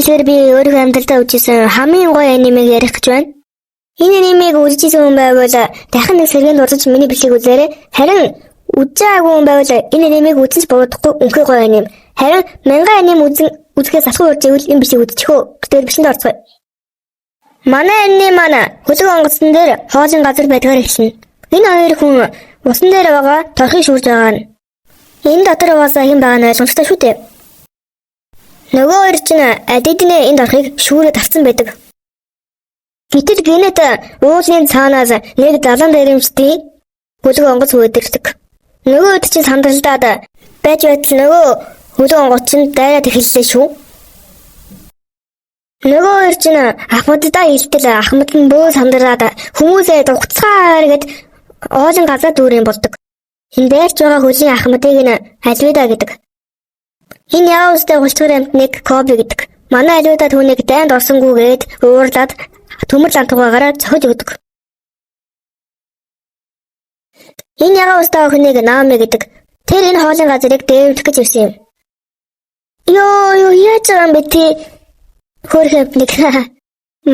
бэлгээр би өөрийнхөө амьдралдаа үзсэн хамгийн гоё анимыг ярих гэж байна. Энэ анимыг үзчихсэн хүн байвал дахин нэг сэргээнд урсаж миний бичлэгийг үзээрэй. Харин үзээгүй хүн байвал энэ анимыг үзэж бодохгүй үнхээр гоё аним. Харин мянган аним үзэхээс салхуу урж ивэл энэ бичлэгийг үзчихөө. Гэтэл бичэнд орцгоё. Манай аним маань хөлөг онгоцсон дээр хоолын газар байдгаар хэлсэн. Энэ хоёр хүн усан дээр байгаа торхыг шүүрж байгаа нь. Энэ дотор угаасаа хэн байгаа нь ойлгомжтой шүү дээ. Нөгөө хоёр чинь адиднээ энэ торхыг шүүрээ тавцсан байдаг. Гэтэл гинэт уулын цаанаас нэг далан дээрэмчдийн хөлөг онгоц үүдэрдэг. Нөгөө хэд чинь сандалдаад байж байтал нөгөө хөлөг онгоц чинь дайраад эхэллээ шүү. Нөгөө хоёр чинь ахмаддаа илтэл ахмад нь бөө сандраад хүмүүсээ дугцгаар гэд оолын газар дүүрэн болдог. Энэ дээрч байгаа хөлийн ахмадыг нь альвида гэдэг. Энэ яваастай гулчгар амтныг Коби гэдэг. Манай альвида түүнийг дайнд орсонгүйгээд уурлаад төмөр лантуугаараа зохиж өгдөг. Энэ яваастай хүнийг Наами гэдэг. Тэр энэ хоолын газрыг дээвлэх гэж ирсэн юм. Йоо яаж байгаа юм бэ тий? Хөрхөпник.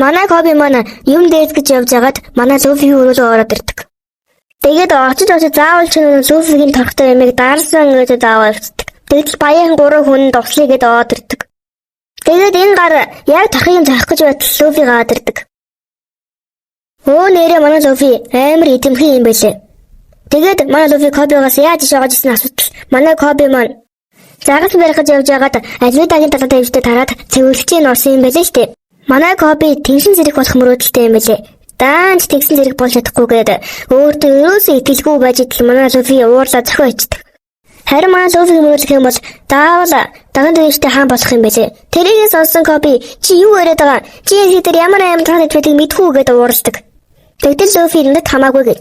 Манай Коби маань юм дээд гэж явж байгаад манай Луфигийн өрөөлөө ороод ирдэг. Тэгээд очиж заавал ч Луфигийн торхтой ямиг даарсан гэж заавал ирдэг. Тэгэл баян 3 хүн довслыг гээд ороод ирдэг. Тэгээд энэ гар яг торхыг зохих гэж байтал Луфи гаад ирдэг. Өө нэрээ манай Луфи амар идэмхэн юм байлээ. Тэгээд манай Луфи Кобигоос яаж ишоогож ирсэн асуудал манай Коби маань загас барих гэж явж байгаад альвидагийн талаад дэвжтэй тараад цэвэрлэгчийн орсон юм байлээ штэ. Манай Коби тэншин зэрэг болох мөрөөдөлтэй юм байлээ. Даанч тэгсэн зэрэг болж чадахгүйгээд өөртөө ерөөсөө итгэлгүй байж идэл манай Луфи уурлаа зохио ичдэг. Харин манай Луфиг мөрөдлөх юм бол заавал даган дэвжтэй хаан болох юм байлээ. Тэрийг сонсон Коби чи юу яриад байгаа? Чи энэ дээр ямар амтхан гэдгийг мэдхүү гээд уурладаг. Тэгтэл Луфи нэт хамаагүй гэ.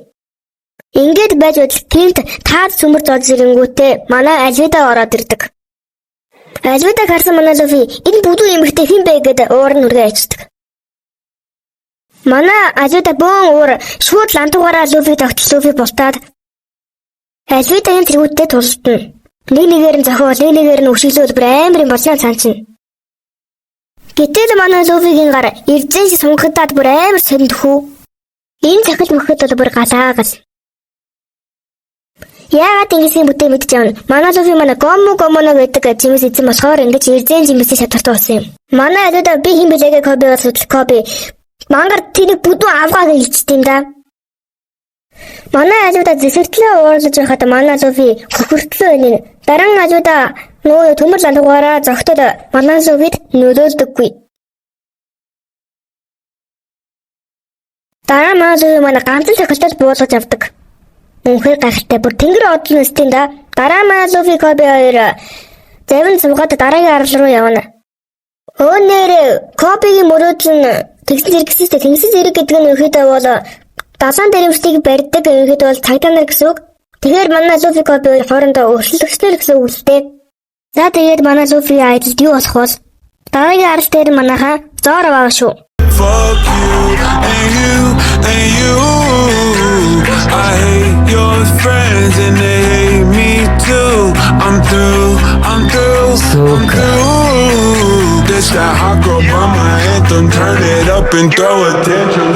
Ингээд байж байтал тэнд таад сүмэр зод зэрэнгүүтээ манай альвида ороод ирдэг. Альвида харсан манай Луфи энэ бүдүү эмэгтэй хэн бэ гэдэг уур нь үргээ ачдаг. Манай альвида бөөн уур шууд лантуугаараа Луфиг тогтол Луфи болтаад альвида энэ зэргүүтээ тултна. Нэгээр нь зохиол нэгээр нь өшөглөөл бүр амар юм болсон цаанчин. Гэтэл манай Луфигийн гар эрдэнэ сунгагдаад бүр амар сондхүү. Энэ захил мөхөд бол бүр галаагал. Яагаад ингэсэн бүтээ мэдчихэв. Манай Луфи манай гомоно гэдэг жимс эзэн болохоор ингэж эрдэнэ жимсийн шатартай болсон юм. Манай альвида би хэн бэлээгээ Кобигоос судал Коби мангар тэнийг бүдүү авгаа гэж хэлчихсэн юм да. Манай альвида зэсэртлээ уурлаж байхад манай Луфи хөхөртлөө энэ дараа нь альвида нөгөө төмөр лантуугаараа зогтод манай Луфид нөлөөлдөггүй. Дараа нь манай ганц л сахилтад буулгаж авдаг. Үнхээр гайхалтай бүр тэнгэр одлон өстэй да. Дараа нь Луфи Коби хоёр завин суугаад дараагийн арал руу явна. Өнөр Кобигийн мөрөөдөл нь тэгсэн зэрэгсэстэй тэнгис зэрэг гэдэг нь ерөөдөө бол далайн дээрэмчдийг барьдаг ерөөдөө бол цагдаа нар гэсэн үг. Тэгэхээр манай Луфи Коби хоёр хоорондоо өрсөлдөгчтэй гэсэн үг л дээ. За тэгээд манай Луфи айдалд юу болох вэ? Дараагийн арал дээр манайхаа Зоро байгаа шүү. Fuck you and you. I hate your friends and they hate me too. I'm through. This that hot girl by my anthem. Turn it up and throw a tantrum.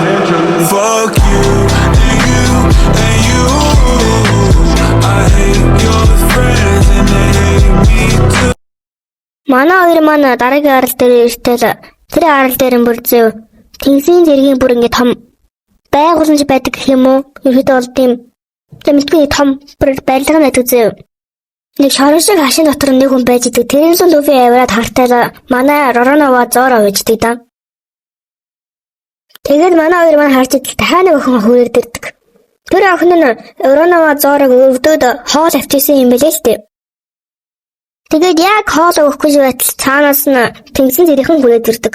Fuck you and you. I hate your friends and they hate me too. Манай хоёр маань дараагийн арал дээр иртэл тэр арал дээр бүр зөв тэнгисийн зэргийн бүр ингэ том байгууламж байдаг гэх юм уу? Ерөөдөө бол тийм мэдгүй том барилга байдаг зөө. Нэг шорон шиг хашийн дотор нэг хүн байж идэг. Тэрээс Луфи аваад хартаалаа манай Роронова Зоро байждаг да. Тэгээд манай хоёр маань харж идэл дахиад нэг охин хүрээдэрдэг. Тэр охин нь Роронова Зорог өвдөд хоол авчирсан юм байлээ л дээ. Тэгээд яг хоол өгөх гэж байтал цаанаас нь тэнгисийн зэрэгхэн хүрээдэрдэг.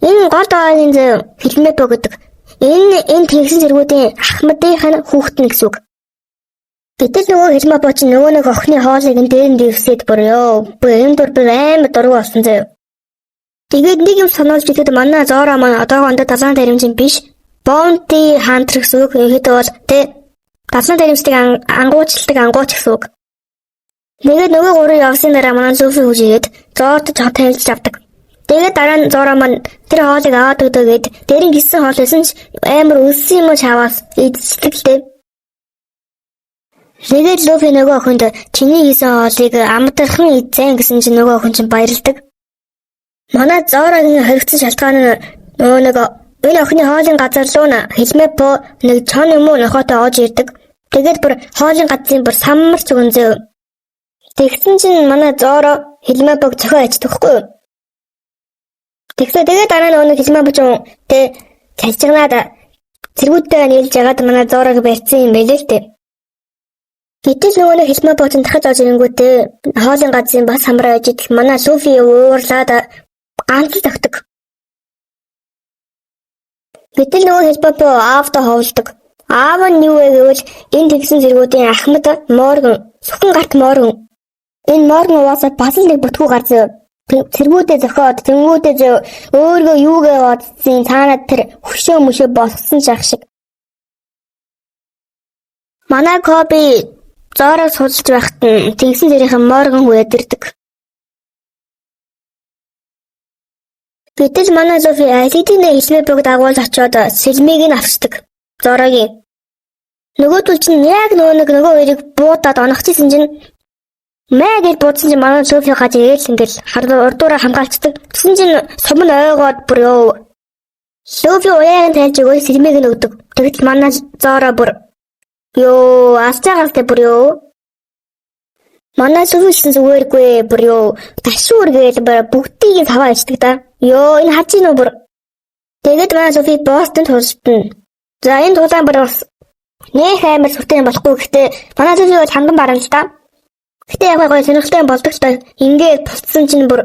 Энэ гол доогийн Филмепо гэдэг. Энэ тэнгисийн зэргүүдийн ахмадынх нь хүүхэд нь гэсэн үг. Гэтэл нөгөө Филмепо ч нөгөө нэг охины хоолыг энэ дээр нь дэвсээд бүр энэ дөр амар дургүй болсон заяа. Тэгээд нэг юм сануулж ихэд манай Зоро маань одоогондоо далайн дээрэмжин биш. Bounty Hunter гэсэн үг. Ерөөдөө бол далайн дээрэмжтэй ангуучлагдаг ангууч гэсэн үг. Тэгээд нөгөө гурав явсан дараа манай Луфи хүжигээд Зорд жоо тавьж авдаг. Тэгээд дараа нь Зора маань тэр хоолыг аваад өгдөө гээд дээр нь гисэн хоол байсан ч амар өлсөн юм уу чаваас идчихлээ. Тэгээд Луфи нөгөө охинд чиний хийсэн хоолыг амтархан идсэн гэсэн чинь нөгөө охин чинь баярлдаг. Манай Зорогийн хоригдсон шалтгаан нь нөгөө нэг энэ охины хоолын газар руу хэлмэпо нэг чон юм уу нохотой оож ирдэг. Тэгээд бүр хоолын газрын бүр саммарч өгөнзөө. Тэгсэн чинь манай Зоро хэлмэпог цохио ичдэхгүй. Тэгээд дараа нөгөө хэлмэпо ч тэ цалжигнаад зэргүүдтэй нийлж ягаад манай Зорог барьсан юм байлээ л дээ. Гэтэл нөгөө хэлмэпо ч дахиж оож ирэнгүүтээ хоолын газрын бас хамраа ажид манай Луфи уурлаад ганц тогтдог. Гэтэл нөгөө хэлбэпо аавтай ховлдог. Аав нь юу вэ гэвэл энэ тэгсэн зэргүүдийн ахмад Морган, сүхэн гарт Морган. Энэ Морган угаасаа бас л нэг бүтгүү гарсан. Зэргүүдээ зохиод, тэнгүүдээ өөргөө юугээ бодсон цаанаад тэр хөшөө мөшөө босгосон шах шиг. Манай Коби Зорог судалж байхад нь тэгсэн зэрийнхэн Морган хүрээд ирдэг. Гэтэл манай Луфи Алидийн хэлмэпог дагуулж очиод сэлмийг нь авчдаг. Зорогийн. Нөгөөдөл чинь яг нөгөө хоёрыг буудаад оногчсон чинь маа гэж буудсан чинь манай Луфи гаж ирээл ингээл урдуураа хамгаалцдаг. Тэгсэн чинь сум нь ойгоод бүр ёо. Луфи уяагийн тайлж өгөө сэлмийг нь өгдөг. Тэгтэл манай Зоро бүр ёо астагaalтай бүр ёо. Манай Луфисэн зүгээргүй бүр ёо. Ташуур гээл бүгдийг таваа ичдэг да. Ёо энэ хаж ийн бүр. Тэгээд манай Луфи Бостон тултна. За энэ тулаан бүр бас нэх амар сүртэй болохгүй гэхдээ манай Луфи бол ханган баран л да. Гэтэ яг гоё сонирхолтой болдог л да. Ингээд болцсон чинь бүр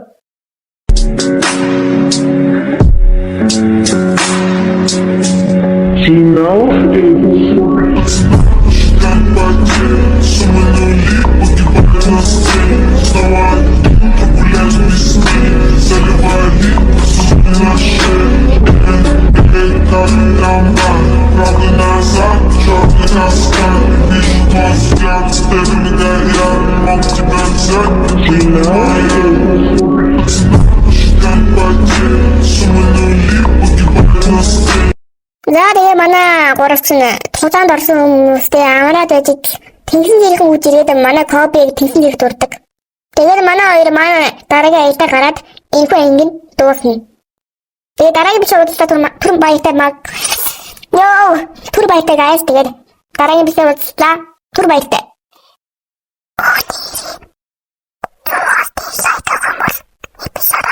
За тэгээ манай гуравч нь тулаанд орсон хүмүүстэй амраад байж тэнгисийн зэрэг үж ирээд манай Кобиг тэнгисийн зэрэг дурдаг. Тэгээд манай хоёр манай дараагийн аялдаа гараад энэхүү ангийн дуусна. Тэгээд дараагийн биш уулзлаа түр баяртай маг. Йоо, түр баяртай guys. Тэгээд дараагийн биш уулзлаа түр баяртай. Эпизод